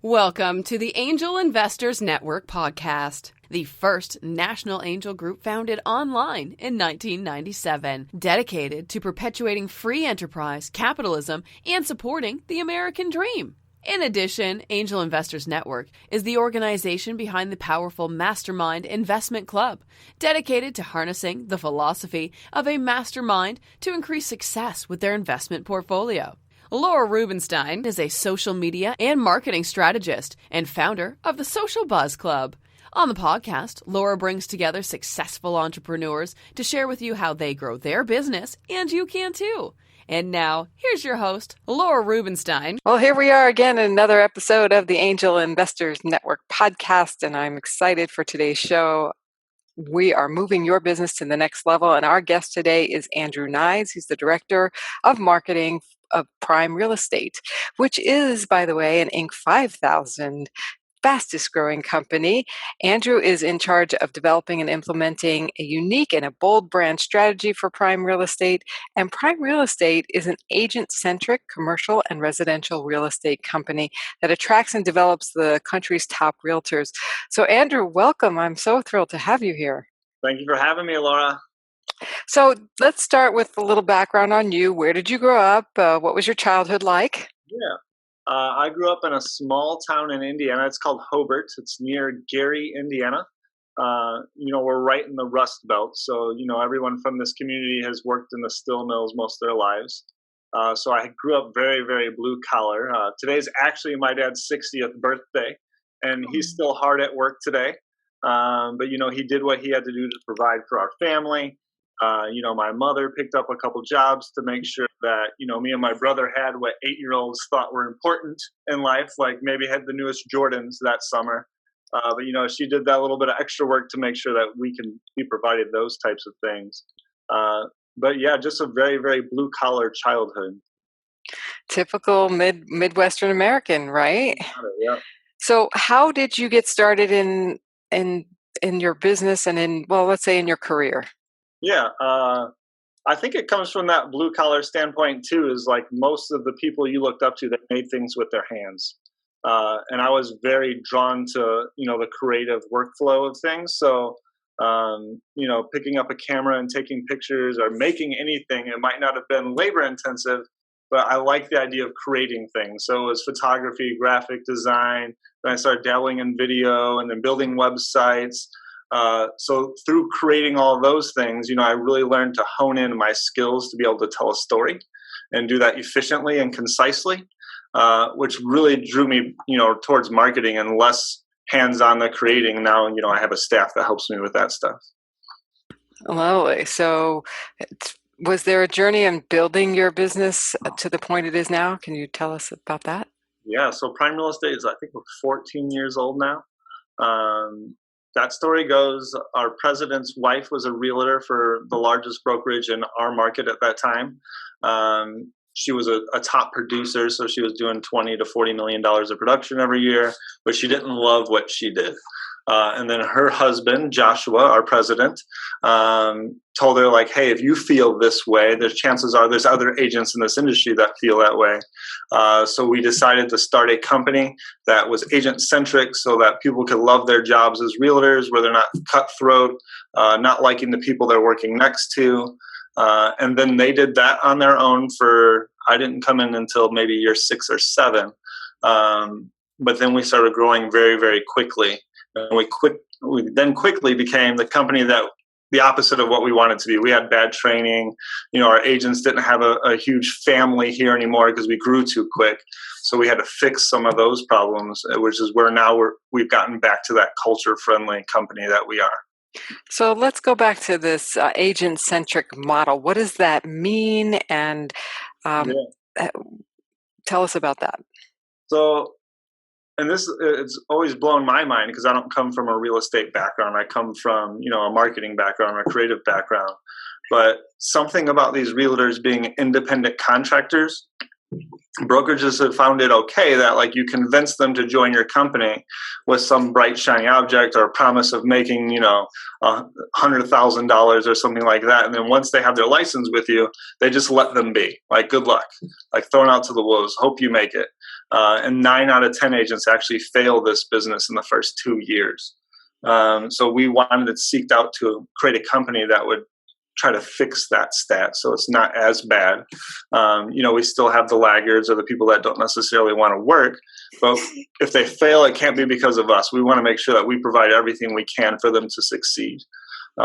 Welcome to the Angel Investors Network podcast, the first national angel group founded online in 1997, dedicated to perpetuating free enterprise, capitalism, and supporting the American dream. In addition, Angel Investors Network is the organization behind the powerful Mastermind Investment Club, dedicated to harnessing the philosophy of a mastermind to increase success with their investment portfolio. Laura Rubinstein is a social media and marketing strategist and founder of the Social Buzz Club. On the podcast, Laura brings together successful entrepreneurs to share with you how they grow their business, and you can too. And now, here's your host, Laura Rubinstein. Well, here we are again in another episode of the Angel Investors Network podcast, and I'm excited for today's show. We are moving your business to the next level, and our guest today is Andrew Knies. He's the Director of Marketing of Prime Real Estate, which is, by the way, an Inc. 5000 fastest growing company. Andrew is in charge of developing and implementing a unique and a bold brand strategy for Prime Real Estate. And Prime Real Estate is an agent-centric commercial and residential real estate company that attracts and develops the country's top realtors. So Andrew, welcome. I'm so thrilled to have you here. Thank you for having me, Laura. So let's start with a little background on you. Where did you grow up? What was your childhood like? Yeah. I grew up in a small town in Indiana. It's called Hobart. It's near Gary, Indiana. We're right in the Rust Belt. So, everyone from this community has worked in the steel mills most of their lives. So I grew up very, very blue collar. Today's actually my dad's 60th birthday, and he's still hard at work today. But he did what he had to do to provide for our family. My mother picked up a couple jobs to make sure that, me and my brother had what 8-year-olds thought were important in life, like maybe had the newest Jordans that summer. But she did that little bit of extra work to make sure that we provided those types of things. But yeah, just a very, very blue collar childhood. Typical Midwestern American, right? Yeah. So how did you get started in your business and let's say in your career? Yeah, I think it comes from that blue collar standpoint too, is like most of the people you looked up to that made things with their hands. And I was very drawn to, the creative workflow of things. So, picking up a camera and taking pictures or making anything, it might not have been labor intensive, but I like the idea of creating things. So it was photography, graphic design. Then I started dabbling in video and then building websites. So through creating all of those things, I really learned to hone in my skills to be able to tell a story and do that efficiently and concisely, which really drew me, towards marketing and less hands-on the creating. Now, I have a staff that helps me with that stuff. Lovely. So was there a journey in building your business to the point it is now? Can you tell us about that? Yeah. So Prime Real Estate is, I think we're 14 years old now. That story goes, our president's wife was a realtor for the largest brokerage in our market at that time. She was a top producer, so she was doing $20 to $40 million of production every year, but she didn't love what she did. And then her husband, Joshua, our president, told her, like, hey, if you feel this way, there's chances are there's other agents in this industry that feel that way. So we decided to start a company that was agent-centric so that people could love their jobs as realtors, where they're not cutthroat, not liking the people they're working next to. And then they did that on their own I didn't come in until maybe year 6 or 7. But then we started growing very, very quickly. And we then quickly became the company that the opposite of what we wanted to be. We had bad training. Our agents didn't have a huge family here anymore because we grew too quick. So we had to fix some of those problems, which is where now we've gotten back to that culture-friendly company that we are. So let's go back to this agent-centric model. What does that mean? And tell us about that. So, and it's always blown my mind because I don't come from a real estate background. I come from, a marketing background, a creative background. But something about these realtors being independent contractors, brokerages have found it okay that like you convince them to join your company with some bright shiny object or a promise of making $100,000 or something like that, and then once they have their license with you, they just let them be like, good luck, like thrown out to the wolves, hope you make it. And 9 out of 10 agents actually fail this business in the first 2 years. So we wanted to seek out to create a company that would try to fix that stat so it's not as bad. We still have the laggards or the people that don't necessarily want to work, but if they fail, it can't be because of us. We want to make sure that we provide everything we can for them to succeed.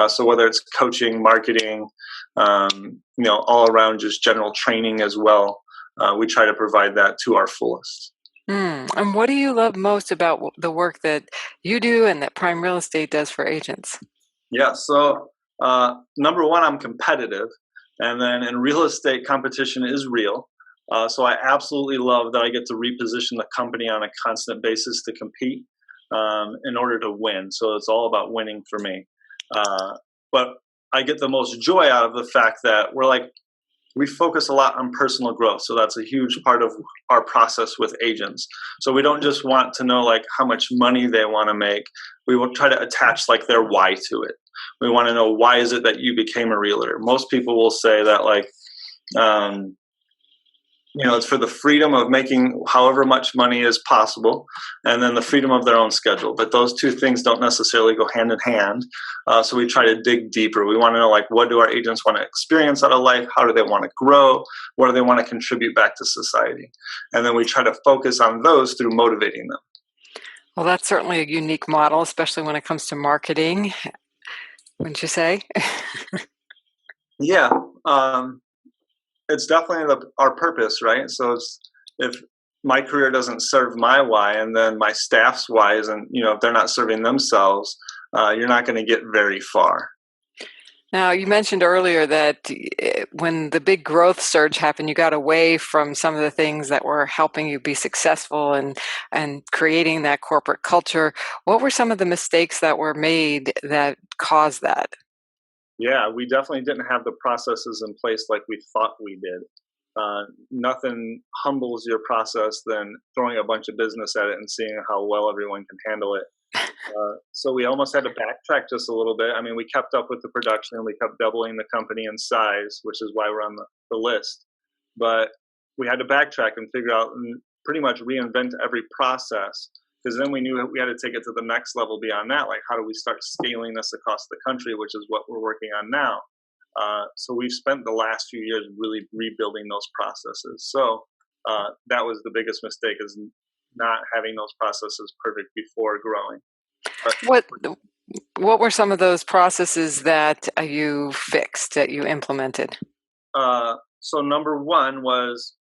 So whether it's coaching, marketing, all around just general training as well, we try to provide that to our fullest. And what do you love most about the work that you do and that Prime Real Estate does for agents? Yeah, so number one, I'm competitive. And then in real estate, competition is real. So I absolutely love that I get to reposition the company on a constant basis to compete in order to win. So it's all about winning for me. But I get the most joy out of the fact that we focus a lot on personal growth. So that's a huge part of our process with agents. So we don't just want to know how much money they want to make. We will try to attach their why to it. We want to know, why is it that you became a realtor? Most people will say that it's for the freedom of making however much money is possible, and then the freedom of their own schedule. But those two things don't necessarily go hand in hand. So we try to dig deeper. We want to know, what do our agents want to experience out of life? How do they want to grow? What do they want to contribute back to society? And then we try to focus on those through motivating them. Well, that's certainly a unique model, especially when it comes to marketing, wouldn't you say? Yeah. It's definitely our purpose, right? So if my career doesn't serve my why, and then my staff's why isn't, if they're not serving themselves, you're not going to get very far. Now, you mentioned earlier that when the big growth surge happened, you got away from some of the things that were helping you be successful and creating that corporate culture. What were some of the mistakes that were made that caused that? Yeah, we definitely didn't have the processes in place like we thought we did. Nothing humbles your process than throwing a bunch of business at it and seeing how well everyone can handle it. So we almost had to backtrack just a little bit. I mean, we kept up with the production and we kept doubling the company in size, which is why we're on the list. But we had to backtrack and figure out and pretty much reinvent every process, because then we knew that we had to take it to the next level beyond that. How do we start scaling this across the country, which is what we're working on now. So we've spent the last few years really rebuilding those processes. So that was the biggest mistake, is not having those processes perfect before growing. What were some of those processes that you fixed, that you implemented? So number one was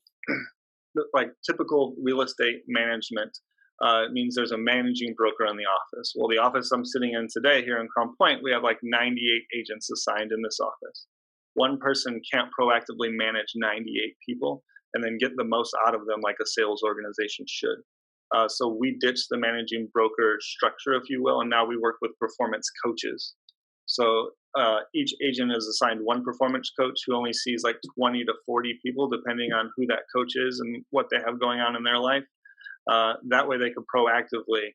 typical real estate management. It means there's a managing broker in the office. Well, the office I'm sitting in today here in Crown Point, we have 98 agents assigned in this office. One person can't proactively manage 98 people and then get the most out of them like a sales organization should. So we ditched the managing broker structure, if you will, and now we work with performance coaches. So each agent is assigned one performance coach who only sees 20 to 40 people, depending on who that coach is and what they have going on in their life. That way they can proactively,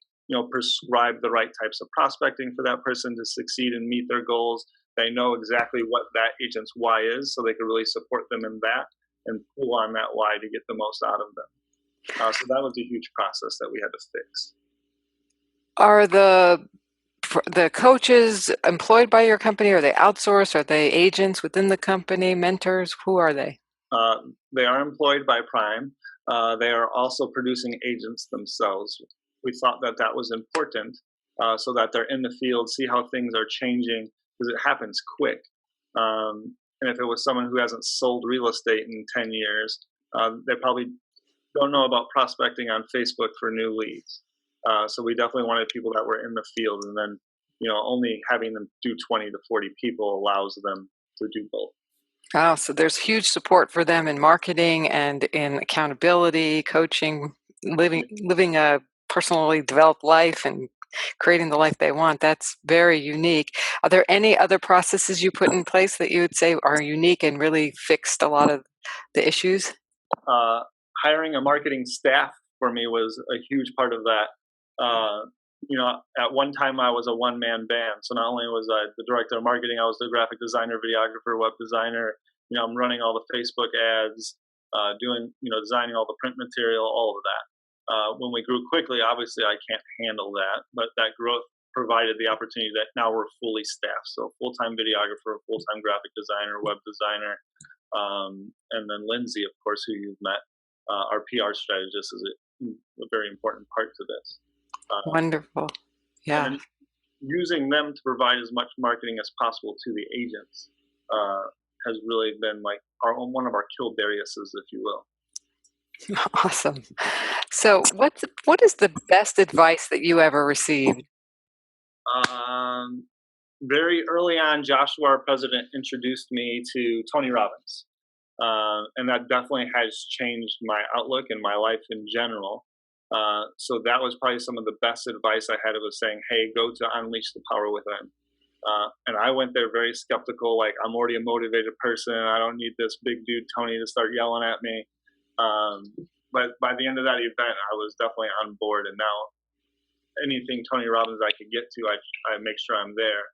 prescribe the right types of prospecting for that person to succeed and meet their goals. They know exactly what that agent's why is, so they can really support them in that and pull on that why to get the most out of them. So that was a huge process that we had to fix. Are the coaches employed by your company? Are they outsourced? Are they agents within the company, mentors? Who are they? They are employed by Prime. They are also producing agents themselves. We thought that was important so that they're in the field, see how things are changing, because it happens quick. And if it was someone who hasn't sold real estate in 10 years, they probably don't know about prospecting on Facebook for new leads. So we definitely wanted people that were in the field, and then only having them do 20 to 40 people allows them to do both. Oh, so there's huge support for them in marketing and in accountability, coaching, living a personally developed life and creating the life they want. That's very unique. Are there any other processes you put in place that you would say are unique and really fixed a lot of the issues? Hiring a marketing staff for me was a huge part of that. At one time I was a one-man band. So not only was I the director of marketing, I was the graphic designer, videographer, web designer. I'm running all the Facebook ads, doing, designing all the print material, all of that. When we grew quickly, obviously I can't handle that, but that growth provided the opportunity that now we're fully staffed. So full-time videographer, full-time graphic designer, web designer, and then Lindsay, of course, who you've met, our PR strategist, is a very important part to this. Wonderful. Yeah. And using them to provide as much marketing as possible to the agents has really been like one of our Kildariuses, if you will. Awesome. So what is the best advice that you ever received? Very early on, Joshua, our president, introduced me to Tony Robbins. And that definitely has changed my outlook and my life in general. So that was probably some of the best advice I had. It was saying, hey, go to unleash the power within. And I went there very skeptical, like I'm already a motivated person. I don't need this big dude, Tony, to start yelling at me. But by the end of that event, I was definitely on board. And now anything Tony Robbins I could get to, I make sure I'm there.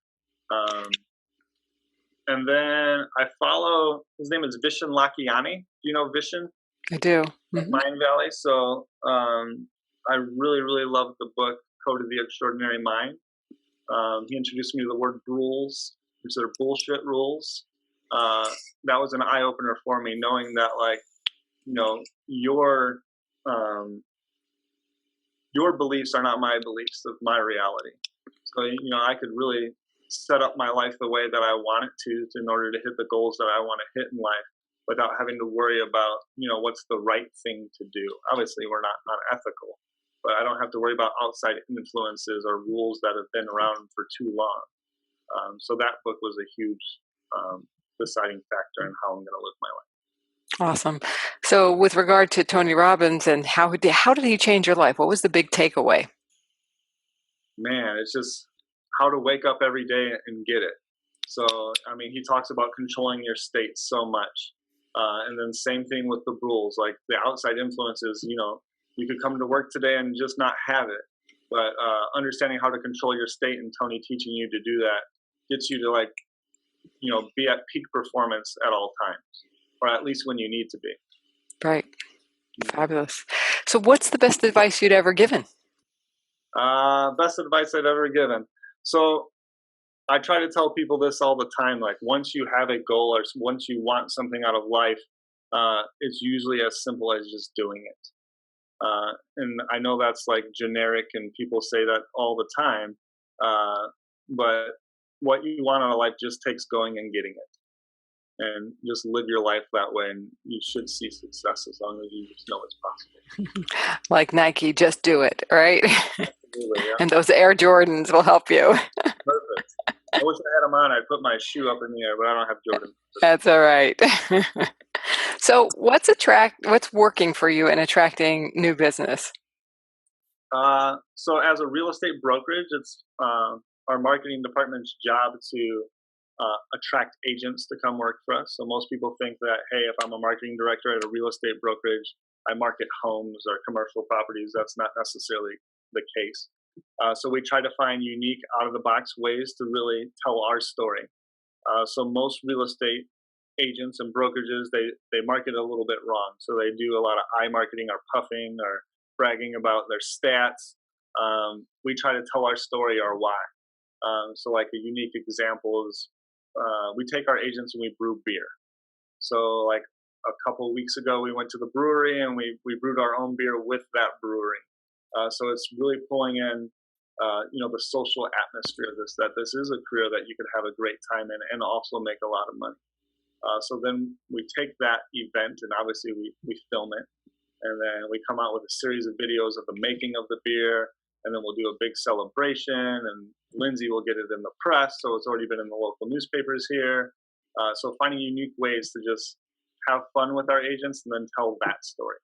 And then I follow, his name is Vishen Lakhiani. Do you know Vishen? I do. Mm-hmm. Mind Valley. So I really, really love the book, Code of the Extraordinary Mind. He introduced me to the word rules, which are bullshit rules. That was an eye-opener for me, knowing that, like, you know, your beliefs are not my beliefs of my reality. So, you know, I could really set up my life the way that I want it to in order to hit the goals that I want to hit in life without having to worry about, you know, what's the right thing to do. Obviously, we're not unethical, but I don't have to worry about outside influences or rules that have been around for too long. So that book was a huge deciding factor in how I'm going to live my life. Awesome. So with regard to Tony Robbins and how did he change your life? What was the big takeaway? Man, it's just how to wake up every day and get it. So, I mean, he talks about controlling your state so much. And then same thing with the rules, like the outside influences, you know, you could come to work today and just not have it. But understanding how to control your state and Tony teaching you to do that gets you to, like, you know, be at peak performance at all times, or at least when you need to be. Right. Fabulous. So what's the best advice you'd ever given? Best advice I've ever given. So I try to tell people this all the time. Like, once you have a goal or once you want something out of life, it's usually as simple as just doing it. And I know that's like generic and people say that all the time. But what you want out of life just takes going and getting it. And just live your life that way, and you should see success as long as you just know it's possible. Like Nike, just do it, right? Absolutely, yeah. And those Air Jordans will help you. Perfect. I wish I had them on. I'd put my shoe up in the air, but I don't have Jordan. That's all right. So what's working for you in attracting new business? So as a real estate brokerage, it's our marketing department's job to attract agents to come work for us. So most people think that, hey, if I'm a marketing director at a real estate brokerage, I market homes or commercial properties. That's not necessarily the case. So we try to find unique, out-of-the-box ways to really tell our story. So most real estate agents and brokerages, they market a little bit wrong. So they do a lot of eye marketing or puffing or bragging about their stats. We try to tell our story or why. So like a unique example is we take our agents and we brew beer. So like a couple of weeks ago, we went to the brewery and we brewed our own beer with that brewery. So it's really pulling in, you know, the social atmosphere of that this is a career that you could have a great time in and also make a lot of money. So then we take that event and obviously we film it, and then we come out with a series of videos of the making of the beer, and then we'll do a big celebration, and Lindsay will get it in the press, so it's already been in the local newspapers here. So finding unique ways to just have fun with our agents and then tell that story.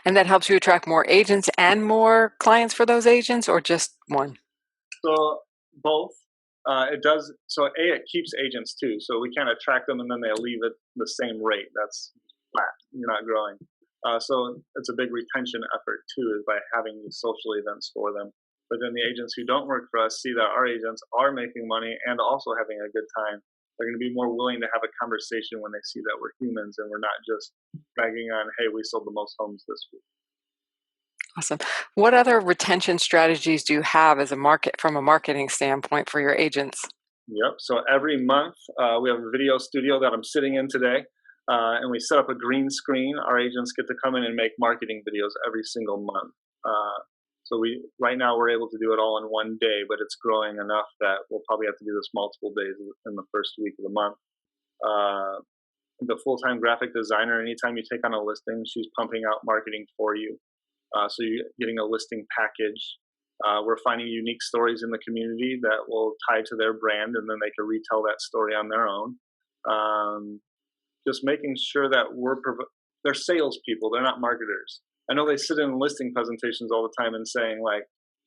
And that helps you attract more agents and more clients for those agents, or just one? So both. It does. So it keeps agents too. So we can't attract them and then they leave at the same rate. That's flat. You're not growing. So it's a big retention effort too, is by having these social events for them. But then the agents who don't work for us see that our agents are making money and also having a good time. They're going to be more willing to have a conversation when they see that we're humans and we're not just bragging on, hey, we sold the most homes this week. Awesome. What other retention strategies do you have from a marketing standpoint for your agents? Yep. So every month we have a video studio that I'm sitting in today, and we set up a green screen. Our agents get to come in and make marketing videos every single month. So right now we're able to do it all in one day, but it's growing enough that we'll probably have to do this multiple days in the first week of the month. The full-time graphic designer, anytime you take on a listing, she's pumping out marketing for you. So you're getting a listing package. We're finding unique stories in the community that will tie to their brand, and then they can retell that story on their own. Just making sure that they're salespeople, they're not marketers. I know they sit in listing presentations all the time and saying like,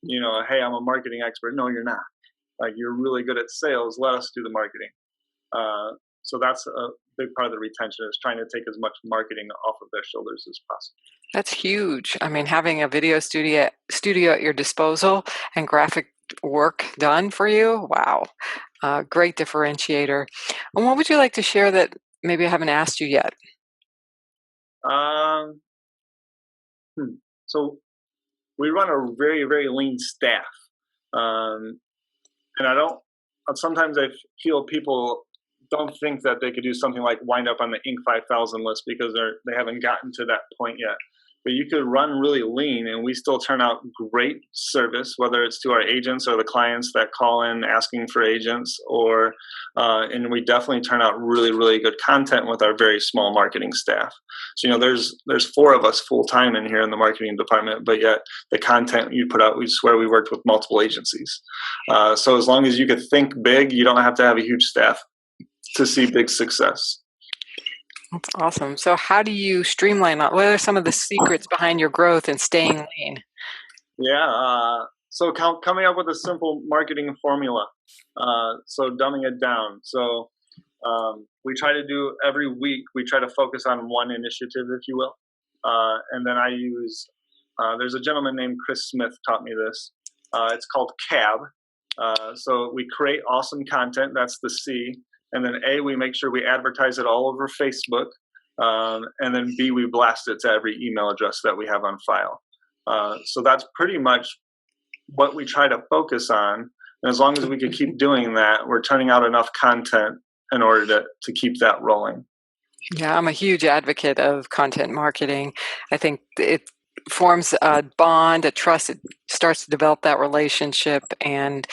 hey, I'm a marketing expert. No, you're not. Like, you're really good at sales. Let us do the marketing. So that's a big part of the retention, is trying to take as much marketing off of their shoulders as possible. That's huge. I mean, having a video studio at your disposal and graphic work done for you, wow, great differentiator. And what would you like to share that maybe I haven't asked you yet? So we run a very, very lean staff, and sometimes I feel people don't think that they could do something like wind up on the Inc. 5000 list because they haven't gotten to that point yet. But you could run really lean and we still turn out great service, whether it's to our agents or the clients that call in asking for agents, and we definitely turn out really, really good content with our very small marketing staff. So, there's 4 of us full time in here in the marketing department, but yet the content you put out, we swear we worked with multiple agencies. So as long as you could think big, you don't have to have a huge staff to see big success. That's awesome. So how do you streamline that? What are some of the secrets behind your growth and staying lean? Yeah. So coming up with a simple marketing formula. So dumbing it down. So we try to do every week, we try to focus on one initiative, if you will. And then I use, there's a gentleman named Chris Smith taught me this. It's called CAB. So we create awesome content. That's the C. And then A, we make sure we advertise it all over Facebook. And then B, we blast it to every email address that we have on file. So that's pretty much what we try to focus on. And as long as we can keep doing that, we're turning out enough content in order to keep that rolling. Yeah, I'm a huge advocate of content marketing. I think it forms a bond, a trust. It starts to develop that relationship and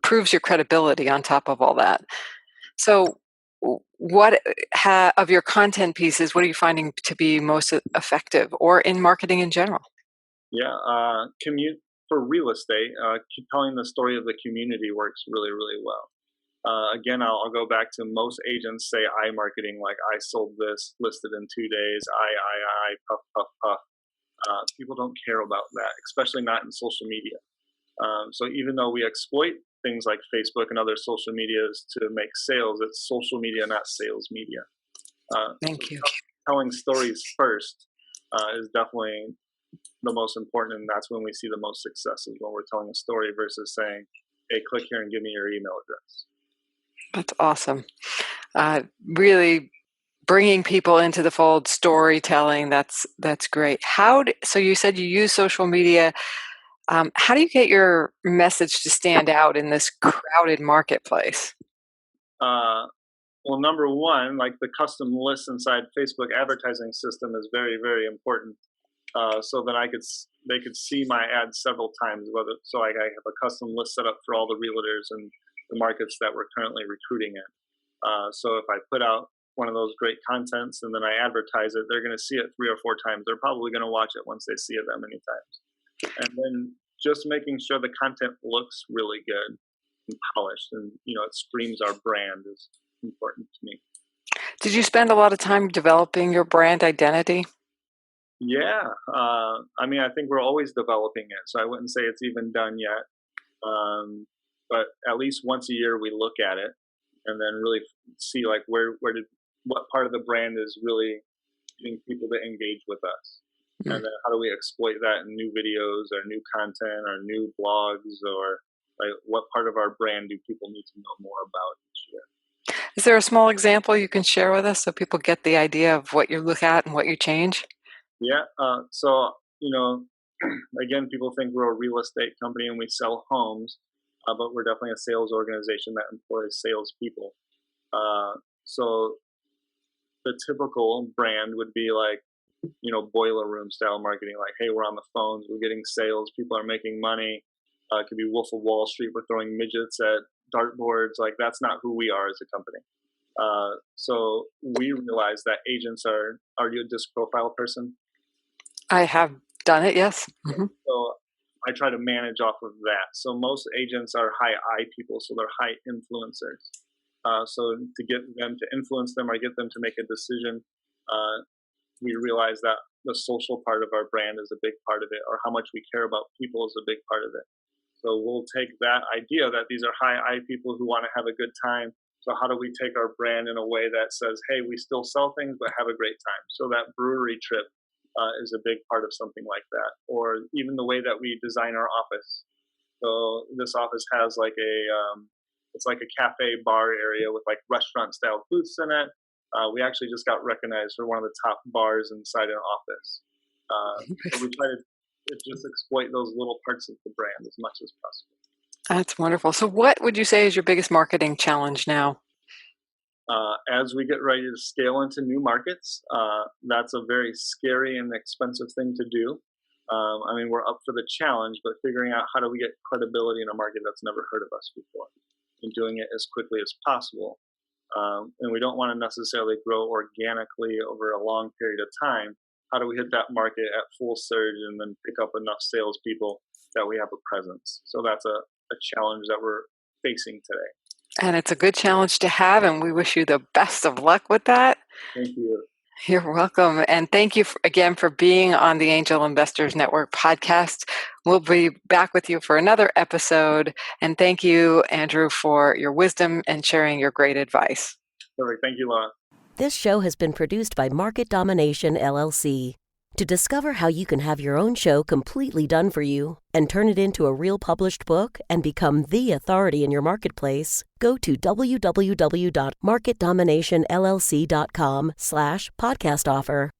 proves your credibility on top of all that. So what of your content pieces, what are you finding to be most effective, or in marketing in general? Yeah, for real estate, telling the story of the community works really, really well. Again, I'll go back to most agents say I marketing, like I sold this, listed in 2 days, I, puff, puff, puff. People don't care about that, especially not in social media. So even though we exploit things like Facebook and other social medias to make sales, it's social media, not sales media. Thank you. Telling stories first is definitely the most important, and that's when we see the most success, is when we're telling a story versus saying, hey, click here and give me your email address. That's awesome. Really bringing people into the fold, storytelling, that's great. So you said you use social media. How do you get your message to stand out in this crowded marketplace? Well, number one, like the custom lists inside Facebook advertising system is very, very important. So that they could see my ads several times. So I have a custom list set up for all the realtors and the markets that we're currently recruiting in. So if I put out one of those great contents and then I advertise it, they're going to see it 3 or 4 times. They're probably going to watch it once they see it that many times. And then just making sure the content looks really good and polished, and it screams our brand is important to me. Did you spend a lot of time developing your brand identity? Yeah, I think we're always developing it, so I wouldn't say it's even done yet. But at least once a year we look at it and then really see like what part of the brand is really getting people to engage with us. And then how do we exploit that in new videos or new content or new blogs, or like what part of our brand do people need to know more about each year? Is there a small example you can share with us so people get the idea of what you look at and what you change? Yeah. So, again, people think we're a real estate company and we sell homes, but we're definitely a sales organization that employs salespeople. So the typical brand would be like, boiler room style marketing, like, hey, we're on the phones, we're getting sales, people are making money. It could be Wolf of Wall Street, we're throwing midgets at dartboards. Like, that's not who we are as a company. So we realize that agents are you a disc profile person? I have done it, yes. Mm-hmm. So I try to manage off of that. So most agents are high I people, so they're high influencers. So to get them to influence them or get them to make a decision, we realize that the social part of our brand is a big part of it, or how much we care about people is a big part of it. So we'll take that idea that these are high I people who want to have a good time. So how do we take our brand in a way that says, hey, we still sell things, but have a great time? So that brewery trip is a big part of something like that. Or even the way that we design our office. So this office has like it's like a cafe bar area with like restaurant style booths in it. We actually just got recognized for one of the top bars inside an office. So we try to just exploit those little parts of the brand as much as possible. That's wonderful. So what would you say is your biggest marketing challenge now? As we get ready to scale into new markets, that's a very scary and expensive thing to do. We're up for the challenge, but figuring out how do we get credibility in a market that's never heard of us before and doing it as quickly as possible. And we don't want to necessarily grow organically over a long period of time. How do we hit that market at full surge and then pick up enough salespeople that we have a presence? So that's a challenge that we're facing today. And it's a good challenge to have, and we wish you the best of luck with that. Thank you. You're welcome. And thank you again for being on the Angel Investors Network podcast. We'll be back with you for another episode. And thank you, Andrew, for your wisdom and sharing your great advice. Perfect. Thank you, Laura. This show has been produced by Market Domination, LLC. To discover how you can have your own show completely done for you and turn it into a real published book and become the authority in your marketplace, go to www.marketdominationllc.com/podcast offer.